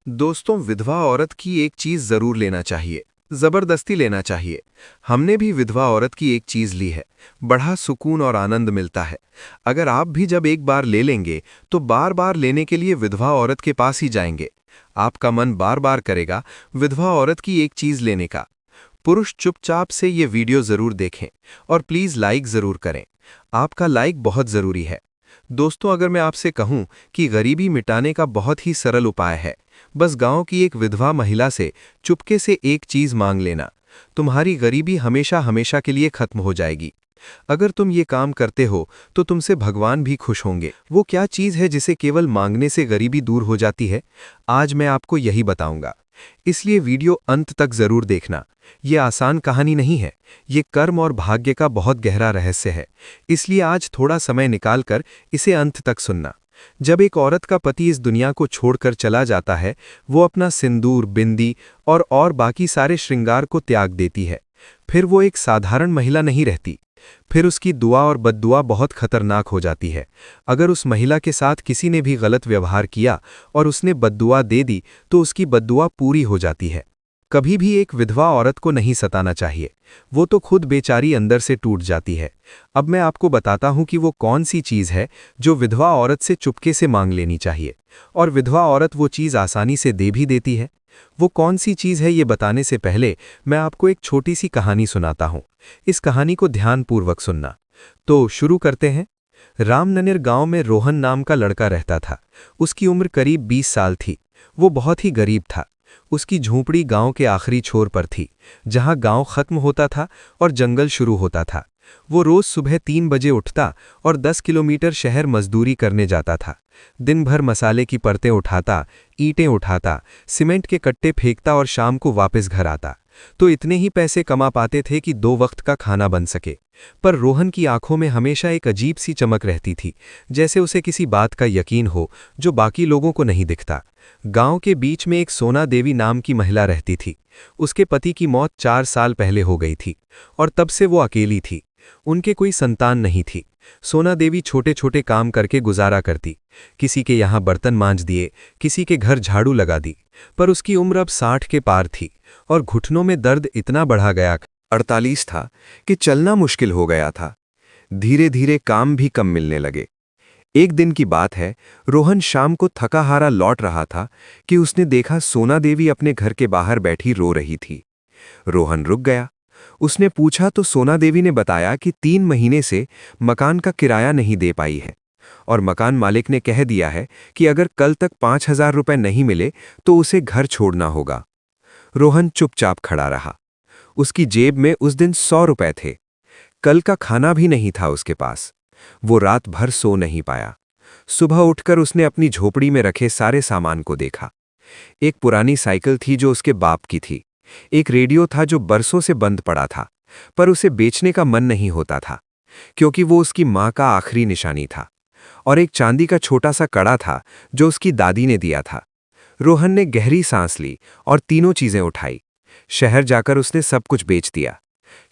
दोस्तों, विधवा औरत की एक चीज जरूर लेना चाहिए। जबरदस्ती लेना चाहिए। हमने भी विधवा औरत की एक चीज ली है। बड़ा सुकून और आनंद मिलता है। अगर आप भी जब एक बार ले लेंगे तो बार बार लेने के लिए विधवा औरत के पास ही जाएंगे। आपका मन बार बार करेगा विधवा औरत की एक चीज लेने का। पुरुष चुपचाप से ये वीडियो जरूर देखें और प्लीज लाइक जरूर करें। आपका लाइक बहुत जरूरी है। दोस्तों, अगर मैं आपसे कहूं कि गरीबी मिटाने का बहुत ही सरल उपाय है, बस गांव की एक विधवा महिला से चुपके से एक चीज मांग लेना, तुम्हारी गरीबी हमेशा हमेशा के लिए खत्म हो जाएगी। अगर तुम ये काम करते हो तो तुमसे भगवान भी खुश होंगे। वो क्या चीज है जिसे केवल मांगने से गरीबी दूर हो जाती है? आज मैं आपको यही बताऊंगा। इसलिए वीडियो अंत तक जरूर देखना। ये आसान कहानी नहीं है, ये कर्म और भाग्य का बहुत गहरा रहस्य है। इसलिए आज थोड़ा समय निकालकर इसे अंत तक सुनना। जब एक औरत का पति इस दुनिया को छोड़कर चला जाता है, वो अपना सिंदूर, बिंदी और बाकी सारे श्रृंगार को त्याग देती है। फिर वो एक साधारण महिला नहीं रहती। फिर उसकी दुआ और बद्दुआ बहुत खतरनाक हो जाती है। अगर उस महिला के साथ किसी ने भी गलत व्यवहार किया और उसने बद्दुआ दे दी तो उसकी बद्दुआ पूरी हो जाती है। कभी भी एक विधवा औरत को नहीं सताना चाहिए। वो तो खुद बेचारी अंदर से टूट जाती है। अब मैं आपको बताता हूं कि वो कौन सी चीज है जो विधवा औरत से चुपके से मांग लेनी चाहिए, और विधवा औरत वो चीज आसानी से दे भी देती है। वो कौन सी चीज है ये बताने से पहले मैं आपको एक छोटी सी कहानी सुनाता हूं। इस कहानी को ध्यानपूर्वक सुनना। तो शुरू करते हैं। रामनगर गांव में रोहन नाम का लड़का रहता था। उसकी उम्र करीब 20 साल थी। वो बहुत ही गरीब था। उसकी झोंपड़ी गांव के आखिरी छोर पर थी, जहां गांव खत्म होता था और जंगल शुरू होता था। वो रोज सुबह 3 बजे उठता और 10 किलोमीटर शहर मजदूरी करने जाता था। दिन भर मसाले की परतें उठाता, ईंटें उठाता, सीमेंट के कट्टे फेंकता और शाम को वापस घर आता। तो इतने ही पैसे कमा पाते थे कि 2 वक्त का खाना बन सके। पर रोहन की आंखों में हमेशा एक अजीब सी चमक रहती थी, जैसे उसे किसी बात का यकीन हो जो बाकी लोगों को नहीं दिखता। गांव के बीच में एक सोना देवी नाम की महिला रहती थी। उसके पति की मौत 4 साल पहले हो गई थी और तब से वो अकेली थी। उनके कोई संतान नहीं थी। सोना देवी छोटे छोटे काम करके गुजारा करती। किसी के यहाँ बर्तन मांज दिए, किसी के घर झाड़ू लगा दी। पर उसकी उम्र अब 60 के पार थी और घुटनों में दर्द इतना बढ़ा गया, 48 था, कि चलना मुश्किल हो गया था। धीरे धीरे काम भी कम मिलने लगे। एक दिन की बात है, रोहन शाम को थका हारा लौट रहा था कि उसने देखा सोना देवी अपने घर के बाहर बैठी रो रही थी। रोहन रुक गया। उसने पूछा तो सोना देवी ने बताया कि 3 महीने से मकान का किराया नहीं दे पाई है और मकान मालिक ने कह दिया है कि अगर कल तक 5,000 रुपए नहीं मिले तो उसे घर छोड़ना होगा। रोहन चुपचाप खड़ा रहा। उसकी जेब में उस दिन 100 रुपए थे। कल का खाना भी नहीं था उसके पास। वो रात भर सो नहीं पाया। सुबह उठकर उसने अपनी झोपड़ी में रखे सारे सामान को देखा। एक पुरानी साइकिल थी जो उसके बाप की थी। एक रेडियो था जो बरसों से बंद पड़ा था, पर उसे बेचने का मन नहीं होता था क्योंकि वो उसकी मां का आखिरी निशानी था। और एक चांदी का छोटा सा कड़ा था जो उसकी दादी ने दिया था। रोहन ने गहरी सांस ली और तीनों चीजें उठाई। शहर जाकर उसने सब कुछ बेच दिया।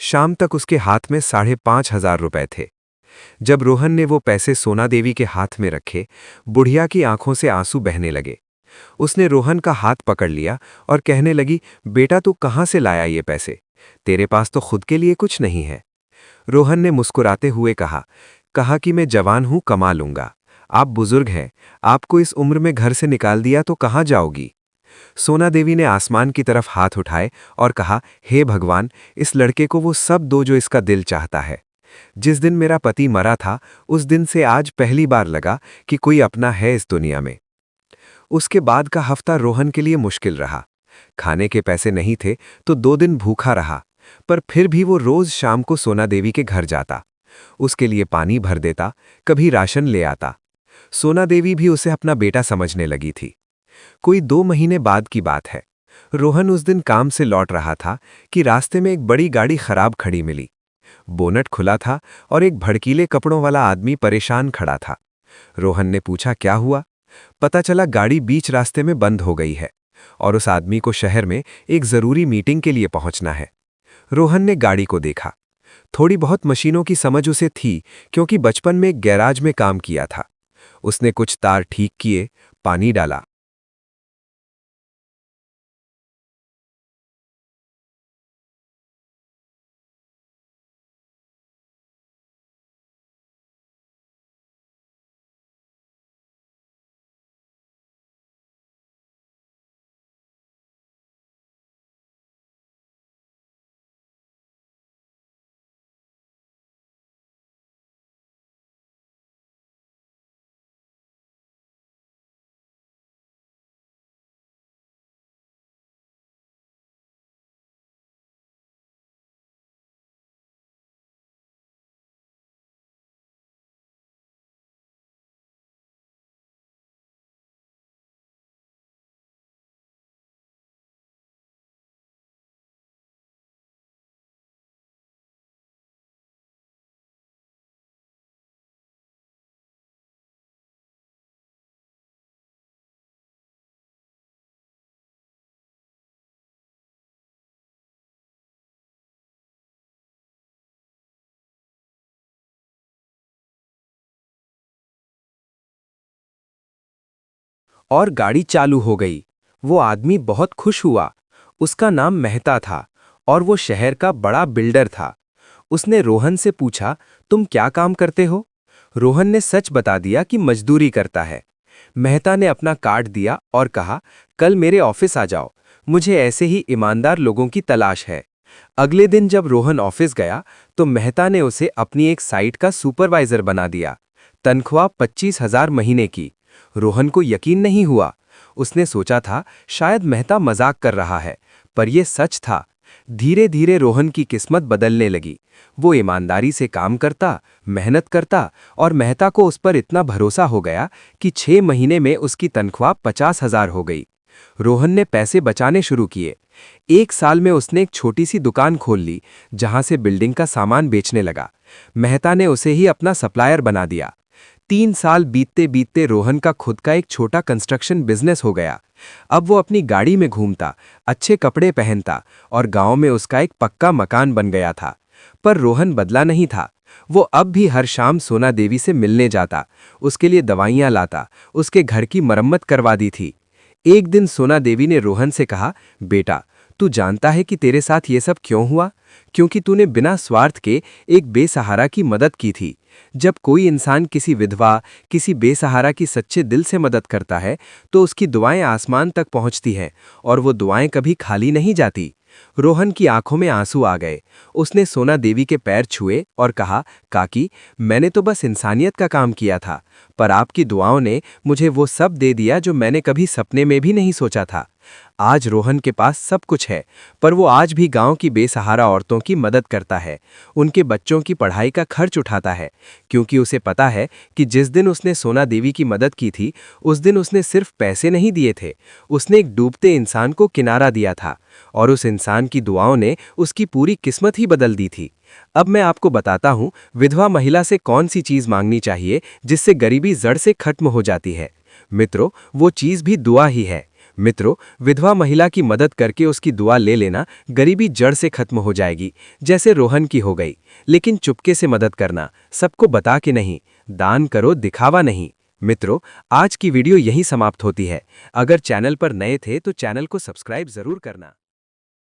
शाम तक उसके हाथ में 5,500 रुपए थे। जब रोहन ने वो पैसे सोना देवी के हाथ में रखे, बुढ़िया की आंखों से आंसू बहने लगे। उसने रोहन का हाथ पकड़ लिया और कहने लगी, बेटा तू कहाँ से लाया ये पैसे? तेरे पास तो खुद के लिए कुछ नहीं है। रोहन ने मुस्कुराते हुए कहा कि मैं जवान हूं, कमा लूंगा। आप बुजुर्ग हैं, आपको इस उम्र में घर से निकाल दिया तो कहाँ जाओगी? सोना देवी ने आसमान की तरफ हाथ उठाए और कहा, हे भगवान, इस लड़के को वो सब दो जो इसका दिल चाहता है। जिस दिन मेरा पति मरा था, उस दिन से आज पहली बार लगा कि कोई अपना है इस दुनिया में। उसके बाद का हफ्ता रोहन के लिए मुश्किल रहा। खाने के पैसे नहीं थे तो 2 दिन भूखा रहा, पर फिर भी वो रोज शाम को सोना देवी के घर जाता। उसके लिए पानी भर देता, कभी राशन ले आता। सोना देवी भी उसे अपना बेटा समझने लगी थी। कोई 2 महीने बाद की बात है। रोहन उस दिन काम से लौट रहा था कि रास्ते में एक बड़ी गाड़ी खराब खड़ी मिली। बोनट खुला था और एक भड़कीले कपड़ों वाला आदमी परेशान खड़ा था। रोहन ने पूछा, क्या हुआ? पता चला गाड़ी बीच रास्ते में बंद हो गई है और उस आदमी को शहर में एक जरूरी मीटिंग के लिए पहुंचना है। रोहन ने गाड़ी को देखा। थोड़ी बहुत मशीनों की समझ उसे थी क्योंकि बचपन में एक गैराज में काम किया था। उसने कुछ तार ठीक किए, पानी डाला, और गाड़ी चालू हो गई। वो आदमी बहुत खुश हुआ। उसका नाम मेहता था और वो शहर का बड़ा बिल्डर था। उसने रोहन से पूछा, तुम क्या काम करते हो? रोहन ने सच बता दिया कि मजदूरी करता है। मेहता ने अपना कार्ड दिया और कहा, कल मेरे ऑफिस आ जाओ, मुझे ऐसे ही ईमानदार लोगों की तलाश है। अगले दिन जब रोहन ऑफिस गया तो मेहता ने उसे अपनी एक साइट का सुपरवाइजर बना दिया। तनख्वाह 25,000 महीने की। रोहन को यकीन नहीं हुआ। उसने सोचा था शायद मेहता मजाक कर रहा है, पर यह सच था। धीरे धीरे रोहन की किस्मत बदलने लगी। वो ईमानदारी से काम करता, मेहनत करता और मेहता को उस पर इतना भरोसा हो गया कि 6 महीने में उसकी तनख्वाह 50,000 हो गई। रोहन ने पैसे बचाने शुरू किए। 1 साल में उसने एक छोटी सी दुकान खोल ली, जहां से बिल्डिंग का सामान बेचने लगा। मेहता ने उसे ही अपना सप्लायर बना दिया। 3 साल बीतते बीतते रोहन का खुद का एक छोटा कंस्ट्रक्शन बिजनेस हो गया। अब वो अपनी गाड़ी में घूमता, अच्छे कपड़े पहनता और गांव में उसका एक पक्का मकान बन गया था। पर रोहन बदला नहीं था। वो अब भी हर शाम सोना देवी से मिलने जाता, उसके लिए दवाइयां लाता, उसके घर की मरम्मत करवा दी थी। एक दिन सोना देवी ने रोहन से कहा, बेटा, तू जानता है कि तेरे साथ ये सब क्यों हुआ? क्योंकि तूने बिना स्वार्थ के एक बेसहारा की मदद की थी। जब कोई इंसान किसी विधवा, किसी बेसहारा की सच्चे दिल से मदद करता है तो उसकी दुआएं आसमान तक पहुंचती हैं और वो दुआएं कभी खाली नहीं जाती। रोहन की आंखों में आंसू आ गए। उसने सोना देवी के पैर छुए और कहा, काकी, मैंने तो बस इंसानियत का काम किया था, पर आपकी दुआओं ने मुझे वो सब दे दिया जो मैंने कभी सपने में भी नहीं सोचा था। आज रोहन के पास सब कुछ है, पर वो आज भी गांव की बेसहारा औरतों की मदद करता है, उनके बच्चों की पढ़ाई का खर्च उठाता है, क्योंकि उसे पता है कि जिस दिन उसने सोना देवी की मदद की थी, उस दिन उसने सिर्फ पैसे नहीं दिए थे, उसने एक डूबते इंसान को किनारा दिया था, और उस इंसान की दुआओं ने उसकी पूरी किस्मत ही बदल दी थी। अब मैं आपको बताता हूं विधवा महिला से कौन सी चीज मांगनी चाहिए जिससे गरीबी जड़ से खत्म हो जाती है। मित्रों, वो चीज भी दुआ ही है। मित्रों, विधवा महिला की मदद करके उसकी दुआ ले लेना, गरीबी जड़ से खत्म हो जाएगी, जैसे रोहन की हो गई। लेकिन चुपके से मदद करना, सबको बता के नहीं। दान करो, दिखावा नहीं। मित्रों, आज की वीडियो यहीं समाप्त होती है। अगर चैनल पर नए थे तो चैनल को सब्सक्राइब जरूर करना।